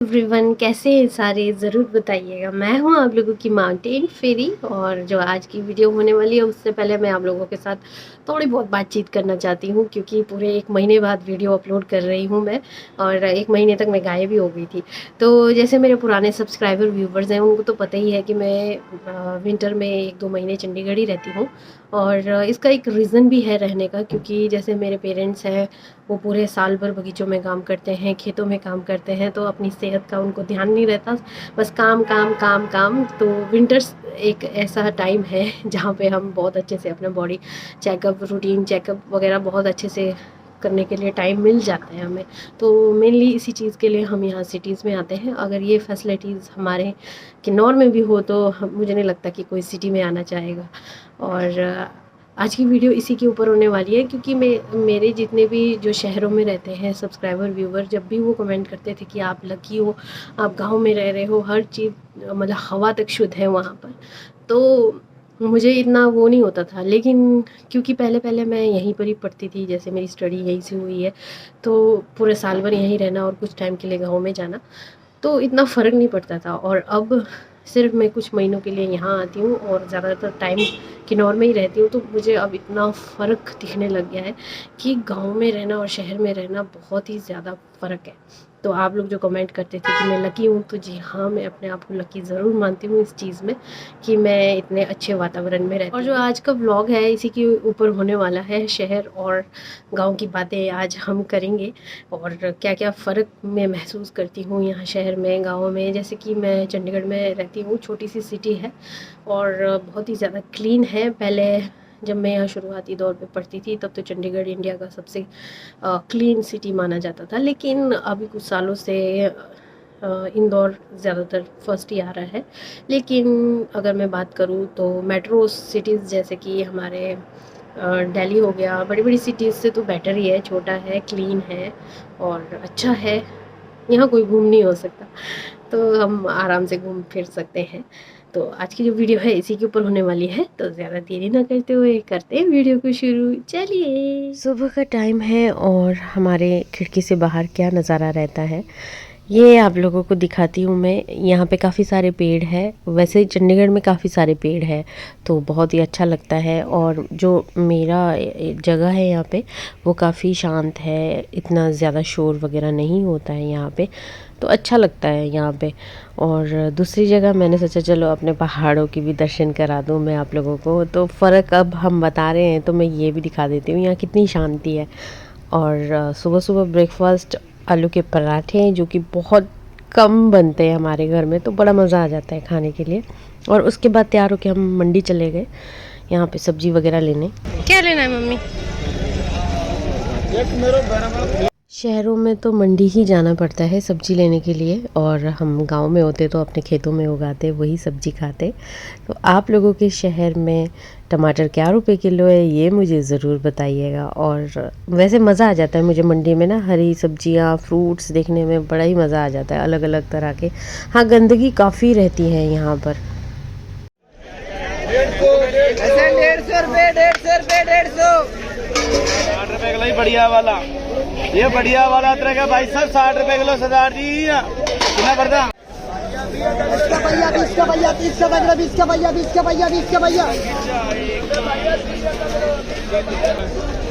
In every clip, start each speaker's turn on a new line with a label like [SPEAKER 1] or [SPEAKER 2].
[SPEAKER 1] Everyone, कैसे हैं सारे? ज़रूर बताइएगा। मैं हूं आप लोगों की माउंटेन फेरी, और जो आज की वीडियो होने वाली है उससे पहले मैं आप लोगों के साथ थोड़ी बहुत बातचीत करना चाहती हूं, क्योंकि पूरे 1 महीने बाद वीडियो अपलोड कर रही हूं मैं, और 1 महीने तक मैं गायब भी हो गई थी। तो जैसे मेरे पुराने सब्सक्राइबर व्यूवर्स हैं उनको तो पता ही है कि मैं विंटर में 1-2 महीने चंडीगढ़ ही रहती हूँ, और इसका एक रीज़न भी है रहने का, क्योंकि जैसे मेरे पेरेंट्स हैं वो पूरे साल भर बगीचों में काम करते हैं, खेतों में काम करते हैं, तो अपनी सेहत का उनको ध्यान नहीं रहता, बस काम काम काम काम। तो विंटर्स एक ऐसा टाइम है जहाँ पे हम बहुत अच्छे से अपना बॉडी चेकअप, रूटीन चेकअप वगैरह बहुत अच्छे से करने के लिए टाइम मिल जाता है हमें। तो मेनली इसी चीज़ के लिए हम यहाँ सिटीज़ में आते हैं। अगर ये फैसिलिटीज़ हमारे किन्नौर में भी हो तो मुझे नहीं लगता कि कोई सिटी में आना चाहेगा। और आज की वीडियो इसी के ऊपर होने वाली है, क्योंकि मेरे जितने भी जो शहरों में रहते हैं सब्सक्राइबर व्यूवर, जब भी वो कमेंट करते थे कि आप लकी हो, आप गांव में रह रहे हो, हर चीज़ मतलब हवा तक शुद्ध है वहाँ पर, तो मुझे इतना वो नहीं होता था। लेकिन क्योंकि पहले पहले मैं यहीं पर ही पढ़ती थी, जैसे मेरी स्टडी यहीं से हुई है, तो पूरे साल भर यहीं रहना और कुछ टाइम के लिए गाँव में जाना, तो इतना फ़र्क नहीं पड़ता था। और अब सिर्फ मैं कुछ महीनों के लिए यहाँ आती हूँ और ज़्यादातर टाइम किन्नौर में ही रहती हूँ, तो मुझे अब इतना फ़र्क दिखने लग गया है कि गांव में रहना और शहर में रहना बहुत ही ज़्यादा फ़र्क है। तो आप लोग जो कमेंट करते थे कि मैं लकी हूँ, तो जी हाँ, मैं अपने आप को लकी ज़रूर मानती हूँ इस चीज़ में कि मैं इतने अच्छे वातावरण में रहती हूँ। और जो आज का व्लॉग है इसी के ऊपर होने वाला है, शहर और गांव की बातें आज हम करेंगे, और क्या क्या फ़र्क मैं महसूस करती हूँ यहाँ शहर में गाँव में। जैसे कि मैं चंडीगढ़ में रहती हूँ, छोटी सी सिटी है और बहुत ही ज़्यादा क्लीन है। पहले जब मैं यहाँ शुरुआती दौर पे पढ़ती थी तब तो चंडीगढ़ इंडिया का सबसे क्लीन सिटी माना जाता था, लेकिन अभी कुछ सालों से इंदौर ज़्यादातर फर्स्ट ही आ रहा है। लेकिन अगर मैं बात करूँ तो मेट्रो सिटीज़ जैसे कि हमारे दिल्ली हो गया, बड़ी बड़ी सिटीज़ से तो बेटर ही है, छोटा है, क्लीन है और अच्छा है। यहाँ कोई घूम नहीं हो सकता, तो हम आराम से घूम फिर सकते हैं। तो आज की जो वीडियो है इसी के ऊपर होने वाली है, तो ज़्यादा देरी ना करते हुए करते हैं वीडियो को शुरू। चलिए, सुबह का टाइम है और हमारे खिड़की से बाहर क्या नज़ारा रहता है ये आप लोगों को दिखाती हूँ मैं। यहाँ पे काफ़ी सारे पेड़ है, वैसे चंडीगढ़ में काफ़ी सारे पेड़ है, तो बहुत ही अच्छा लगता है। और जो मेरा जगह है यहाँ पे वो काफ़ी शांत है, इतना ज़्यादा शोर वगैरह नहीं होता है यहाँ पे, तो अच्छा लगता है यहाँ पे। और दूसरी जगह मैंने सोचा चलो अपने पहाड़ों की भी दर्शन करा दूँ मैं आप लोगों को, तो फ़र्क अब हम बता रहे हैं तो मैं ये भी दिखा देती हूँ यहाँ कितनी शांति है। और सुबह सुबह ब्रेकफास्ट आलू के पराठे, जो कि बहुत कम बनते हैं हमारे घर में, तो बड़ा मज़ा आ जाता है खाने के लिए। और उसके बाद तैयार होकर हम मंडी चले गए यहाँ पे सब्जी वगैरह लेने। क्या लेना है मम्मी? शहरों में तो मंडी ही जाना पड़ता है सब्जी लेने के लिए, और हम गांव में होते तो अपने खेतों में उगाते वही सब्जी खाते। तो आप लोगों के शहर में टमाटर क्या रुपए किलो है ये मुझे ज़रूर बताइएगा। और वैसे मज़ा आ जाता है मुझे मंडी में ना, हरी सब्जियां, फ्रूट्स देखने में बड़ा ही मज़ा आ जाता है, अलग अलग तरह के। हाँ, गंदगी काफ़ी रहती है यहाँ पर।
[SPEAKER 2] 60 रुपए किलो ही बढ़िया वाला, ये बढ़िया वाला तरह का भाई साहब 60 रुपए किलो सरदार जी। कितना पड़ता?
[SPEAKER 3] 20 का भैया, 20 का भैया, 30 का भैया, 20 का भैया, 20 का भैया, 20 का भैया।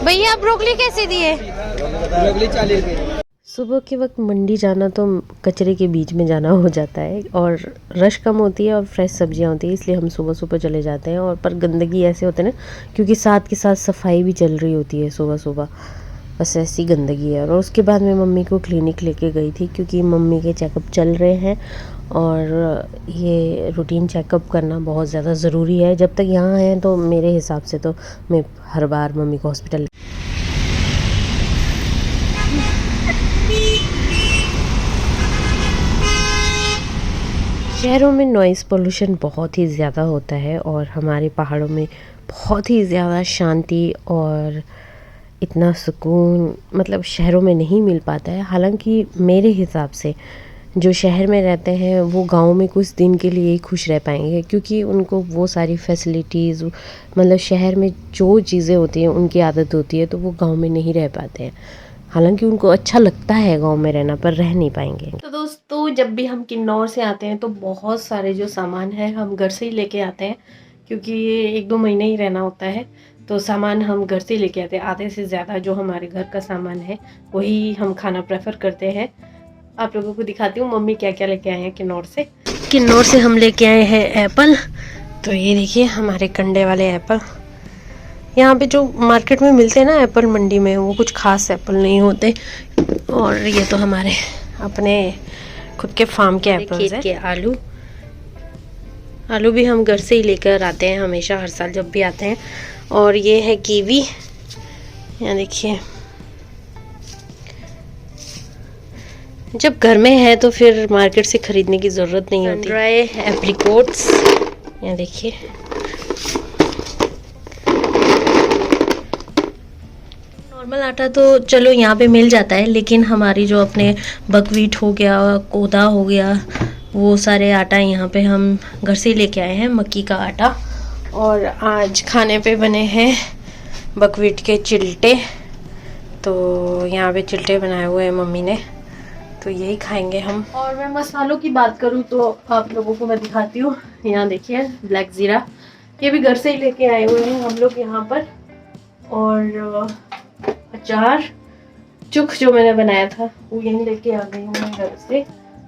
[SPEAKER 1] भैया ब्रोकली कैसे दिए?
[SPEAKER 3] ब्रोकली 40 रुपए।
[SPEAKER 1] सुबह के वक्त मंडी जाना तो कचरे के बीच में जाना हो जाता है, और रश कम होती है और फ्रेश सब्जियां होती है, इसलिए हम सुबह सुबह चले जाते हैं। और पर गंदगी ऐसे होते हैं ना, क्योंकि साथ के साथ सफाई भी चल रही होती है सुबह सुबह, बस ऐसी गंदगी है। और उसके बाद मैं मम्मी को क्लिनिक लेके गई थी, क्योंकि मम्मी के चेकअप चल रहे हैं, और ये रूटीन चेकअप करना बहुत ज़्यादा ज़रूरी है। जब तक यहाँ हैं तो मेरे हिसाब से तो मैं हर बार मम्मी को हॉस्पिटल। शहरों में नॉइज़ पोल्यूशन बहुत ही ज़्यादा होता है, और हमारे पहाड़ों में बहुत ही ज़्यादा शांति और इतना सुकून मतलब शहरों में नहीं मिल पाता है। हालांकि मेरे हिसाब से जो शहर में रहते हैं वो गांव में कुछ दिन के लिए ही खुश रह पाएंगे, क्योंकि उनको वो सारी फैसिलिटीज़, मतलब शहर में जो चीज़ें होती हैं उनकी आदत होती है, तो वो गांव में नहीं रह पाते हैं। हालांकि उनको अच्छा लगता है गांव में रहना, पर रह नहीं पाएंगे। तो दोस्तों, जब भी हम किन्नौर से आते हैं तो बहुत सारे जो सामान है हम घर से ही लेके आते हैं, क्योंकि 1-2 महीने ही रहना होता है। तो सामान हम घर से ही लेके आते हैं। आधे से ज़्यादा जो हमारे घर का सामान है वही हम खाना प्रेफर करते हैं। आप लोगों को दिखाती हूँ मम्मी क्या क्या लेके आए हैं किन्नौर से। किन्नौर से हम लेके आए हैं एप्पल। तो ये देखिए हमारे कंडे वाले एप्पल। यहाँ पे जो मार्केट में मिलते हैं ना एप्पल मंडी में, वो कुछ खास एप्पल नहीं होते। और ये तो हमारे अपने खुद के फार्म के एप्पल्स हैं। के आलू भी हम घर से ही लेकर आते हैं हमेशा, हर साल जब भी आते हैं। और ये है कीवी, यहाँ देखिए। जब घर में है तो फिर मार्केट से खरीदने की ज़रूरत नहीं होती। ड्राई एप्रिकॉट्स, यहाँ देखिए। नॉर्मल आटा तो चलो यहाँ पे मिल जाता है, लेकिन हमारी जो अपने बकवीट हो गया, कोदा हो गया, वो सारे आटा यहाँ पे हम घर से ही लेके आए हैं, मक्की का आटा। और आज खाने पे बने हैं बकवीट के चिल्टे। तो यहाँ पे चिल्टे बनाए हुए हैं मम्मी ने, तो यही खाएंगे हम। और मैं मसालों की बात करूँ तो आप लोगों को मैं दिखाती हूँ। यहाँ देखिए ब्लैक ज़ीरा, ये भी घर से ही लेके आए हुए हैं हम लोग यहाँ पर। और अचार चुख जो मैंने बनाया था वो यहीं लेके आ गई हूँ मैं घर से।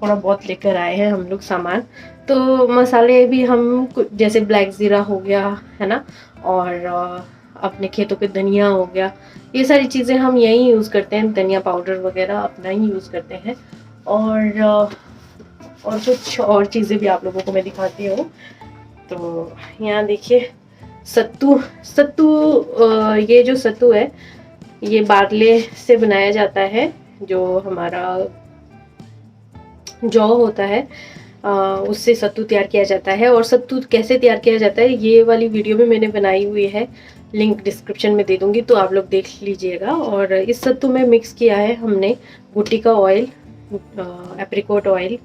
[SPEAKER 1] थोड़ा बहुत लेकर आए हैं हम लोग सामान। तो मसाले भी हम जैसे ब्लैक ज़ीरा हो गया है ना, और अपने खेतों के धनिया हो गया, ये सारी चीज़ें हम यहीं यूज़ करते हैं। धनिया पाउडर वगैरह अपना ही यूज़ करते हैं। और कुछ और चीज़ें भी आप लोगों को मैं दिखाती हूँ। तो यहाँ देखिए सत्तू। ये जो सत्तू है ये बारले से बनाया जाता है। जो हमारा जौ होता है उससे सत्तू तैयार किया जाता है। और सत्तू कैसे तैयार किया जाता है ये वाली वीडियो भी मैंने बनाई हुई है, लिंक डिस्क्रिप्शन में दे दूंगी, तो आप लोग देख लीजिएगा। और इस सत्तू में मिक्स किया है हमने गुट्टी का ऑयल, एप्रिकॉट ऑयल।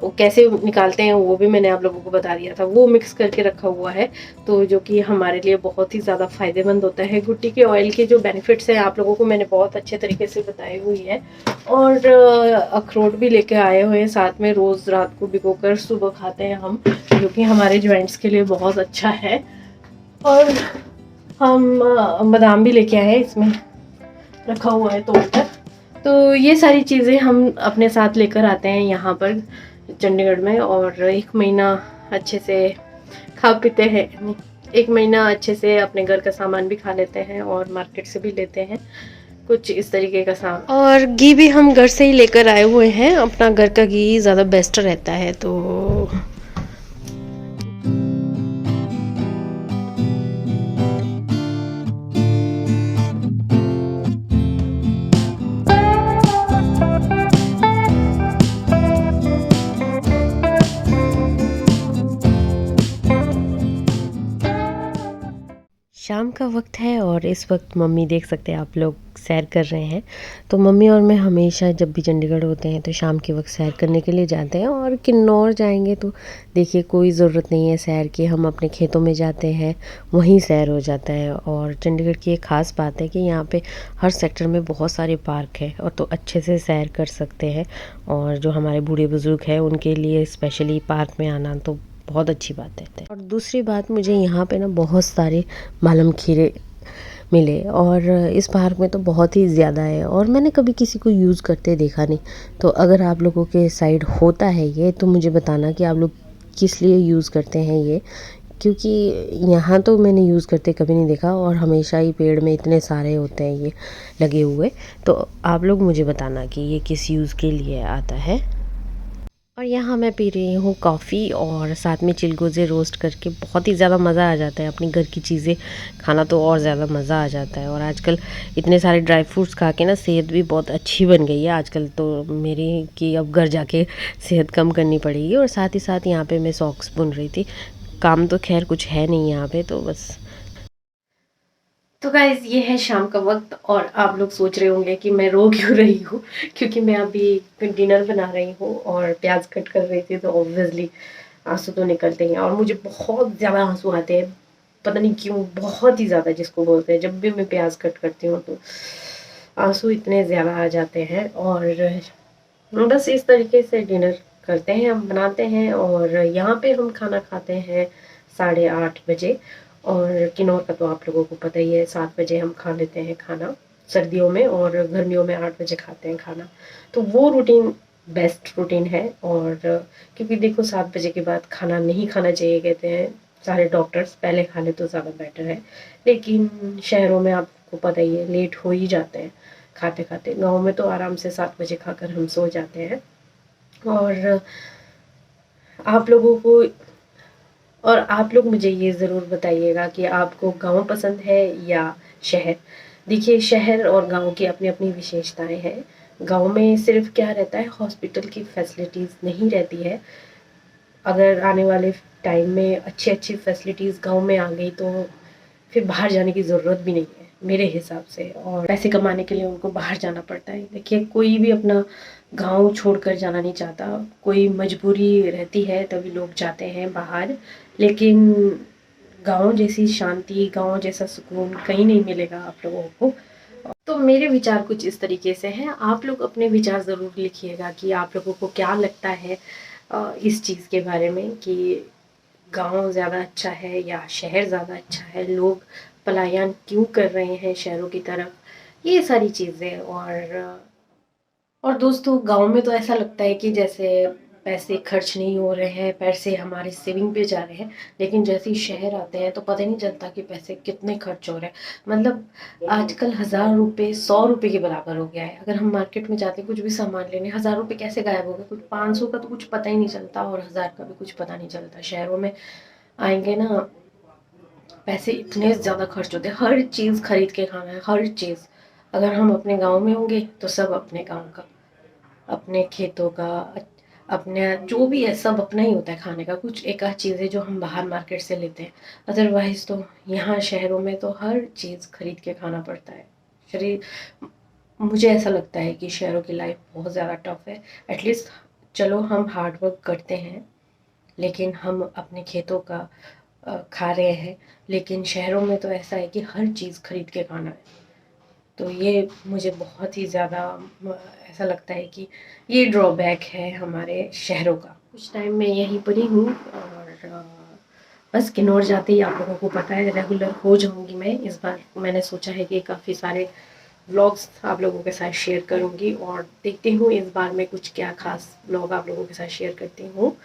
[SPEAKER 1] वो कैसे निकालते हैं वो भी मैंने आप लोगों को बता दिया था, वो मिक्स करके रखा हुआ है। तो जो कि हमारे लिए बहुत ही ज़्यादा फ़ायदेमंद होता है। गुट्टी के ऑयल के जो बेनिफिट्स हैं आप लोगों को मैंने बहुत अच्छे तरीके से बताई हुई है। और अखरोट भी लेके आए हुए हैं साथ में, रोज़ रात को भिगोकर सुबह खाते हैं हम, जो कि हमारे जॉइंट्स के लिए बहुत अच्छा है। और हम बादाम भी लेके आए हैं, इसमें रखा हुआ है तोड़कर। तो ये सारी चीज़ें हम अपने साथ लेकर आते हैं यहाँ पर चंडीगढ़ में। और 1 महीना अच्छे से खा पीते हैं, 1 महीना अच्छे से अपने घर का सामान भी खा लेते हैं और मार्केट से भी लेते हैं कुछ इस तरीके का सामान। और घी भी हम घर से ही लेकर आए हुए हैं, अपना घर का घी ज़्यादा बेस्ट रहता है। तो शाम का वक्त है और इस वक्त मम्मी देख सकते हैं आप लोग सैर कर रहे हैं। तो मम्मी और मैं हमेशा जब भी चंडीगढ़ होते हैं तो शाम के वक्त सैर करने के लिए जाते हैं। और किन्नौर जाएंगे तो देखिए कोई ज़रूरत नहीं है सैर की, हम अपने खेतों में जाते हैं वहीं सैर हो जाता है। और चंडीगढ़ की एक ख़ास बात है कि यहाँ पे हर सेक्टर में बहुत सारे पार्क है और तो अच्छे से सैर कर सकते हैं। और जो हमारे बूढ़े बुज़ुर्ग हैं उनके लिए स्पेशली पार्क में आना तो बहुत अच्छी बात है। और दूसरी बात, मुझे यहाँ पे ना बहुत सारे मालम खीरे मिले और इस पार्क में तो बहुत ही ज़्यादा है और मैंने कभी किसी को यूज़ करते देखा नहीं। तो अगर आप लोगों के साइड होता है ये तो मुझे बताना कि आप लोग किस लिए यूज़ करते हैं ये, क्योंकि यहाँ तो मैंने यूज़ करते कभी नहीं देखा और हमेशा ही पेड़ में इतने सारे होते हैं ये लगे हुए। तो आप लोग मुझे बताना कि ये किस यूज़ के लिए आता है। और यहाँ मैं पी रही हूँ कॉफ़ी और साथ में चिलगोज़े रोस्ट करके, बहुत ही ज़्यादा मज़ा आ जाता है। अपनी घर की चीज़ें खाना तो और ज़्यादा मज़ा आ जाता है। और आजकल इतने सारे ड्राई फ्रूट्स खा के ना सेहत भी बहुत अच्छी बन गई है आजकल तो मेरी, कि अब घर जाके सेहत कम करनी पड़ेगी। और साथ ही साथ यहाँ पे मैं सॉक्स बुन रही थी, काम तो खैर कुछ है नहीं यहाँ पे, तो बस। तो गाइज़ ये है शाम का वक्त और आप लोग सोच रहे होंगे कि मैं रो क्यों रही हूँ, क्योंकि मैं अभी डिनर बना रही हूँ और प्याज कट कर रही थी, तो ऑब्वियसली आंसू तो निकलते हैं। और मुझे बहुत ज़्यादा आंसू आते हैं, पता नहीं क्यों, बहुत ही ज़्यादा जिसको बोलते हैं, जब भी मैं प्याज कट करती हूँ तो आंसू इतने ज़्यादा आ जाते हैं। और बस इस तरीके से डिनर करते हैं, हम बनाते हैं। और यहाँ पे हम खाना खाते हैं 8:30 बजे। और किन्नौर का तो आप लोगों को पता ही है, 7 बजे हम खा लेते हैं खाना सर्दियों में, और गर्मियों में 8 बजे खाते हैं खाना। तो वो रूटीन बेस्ट रूटीन है। और क्योंकि देखो 7 बजे के बाद खाना नहीं खाना चाहिए कहते हैं सारे डॉक्टर्स, पहले खा ले तो ज़्यादा बेटर है। लेकिन शहरों में आपको पता ही है लेट हो ही जाते हैं खाते खाते। गाँव में तो आराम से 7 बजे खाकर हम सो जाते हैं। और आप लोगों को और आप लोग मुझे ये ज़रूर बताइएगा कि आपको गाँव पसंद है या शहर। देखिए, शहर और गाँव की अपनी अपनी विशेषताएं हैं। गाँव में सिर्फ क्या रहता है, हॉस्पिटल की फैसिलिटीज़ नहीं रहती है। अगर आने वाले टाइम में अच्छी अच्छी फैसिलिटीज़ गांव में आ गई तो फिर बाहर जाने की ज़रूरत भी नहीं है मेरे हिसाब से। और पैसे कमाने के लिए उनको बाहर जाना पड़ता है। देखिए, कोई भी अपना गांव छोड़कर जाना नहीं चाहता, कोई मजबूरी रहती है तभी लोग जाते हैं बाहर। लेकिन गांव जैसी शांति, गांव जैसा सुकून कहीं नहीं मिलेगा आप लोगों को। तो मेरे विचार कुछ इस तरीके से हैं। आप लोग अपने विचार ज़रूर लिखिएगा कि आप लोगों को क्या लगता है इस चीज़ के बारे में कि गांव ज़्यादा अच्छा है या शहर ज़्यादा अच्छा है, लोग पलायन क्यों कर रहे हैं शहरों की तरफ, ये सारी चीज़ें। और दोस्तों, गांव में तो ऐसा लगता है कि जैसे पैसे खर्च नहीं हो रहे हैं, पैसे हमारे सेविंग पे जा रहे हैं। लेकिन जैसे ही शहर आते हैं तो पता ही नहीं चलता कि पैसे कितने खर्च हो रहे हैं। मतलब आजकल 1000 रुपये 100 रुपये के बराबर हो गया है। अगर हम मार्केट में जाते हैं कुछ भी सामान लेने, 1000 रुपये कैसे गायब हो गए, कुछ 500 का तो कुछ पता ही नहीं चलता और 1000 का भी कुछ पता नहीं चलता। शहरों में आएंगे ना, पैसे इतने ज़्यादा खर्च होते हैं, हर चीज़ खरीद के खाना है, हर चीज़। अगर हम अपने गाँव में होंगे तो सब अपने गाँव का, अपने खेतों का, अपने जो भी है सब अपना ही होता है खाने का। कुछ एक आध चीज़ें जो हम बाहर मार्केट से लेते हैं, अदरवाइज तो यहाँ शहरों में तो हर चीज़ खरीद के खाना पड़ता है। शरीर मुझे ऐसा लगता है कि शहरों की लाइफ बहुत ज़्यादा टफ है। एटलीस्ट चलो हम हार्ड वर्क करते हैं, लेकिन हम अपने खेतों का खा रहे हैं। लेकिन शहरों में तो ऐसा है कि हर चीज़ खरीद के खाना है। तो ये मुझे बहुत ही ज़्यादा ऐसा लगता है कि ये ड्रॉबैक है हमारे शहरों का। कुछ टाइम मैं यहीं पर ही हूँ और बस किन्नौर जाते ही आप लोगों को पता है रेगुलर हो जाऊँगी मैं। इस बार मैंने सोचा है कि काफ़ी सारे व्लॉग्स आप लोगों के साथ शेयर करूँगी और देखती हूँ इस बार मैं कुछ क्या खास व्लॉग आप लोगों के साथ शेयर करती हूँ।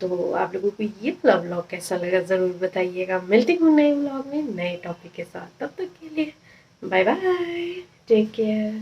[SPEAKER 1] तो आप लोगों को ये वाला व्लॉग कैसा लगा ज़रूर बताइएगा। मिलती हूँ नए व्लॉग में नए टॉपिक के साथ, तब तक के लिए बाय बाय, टेक केयर।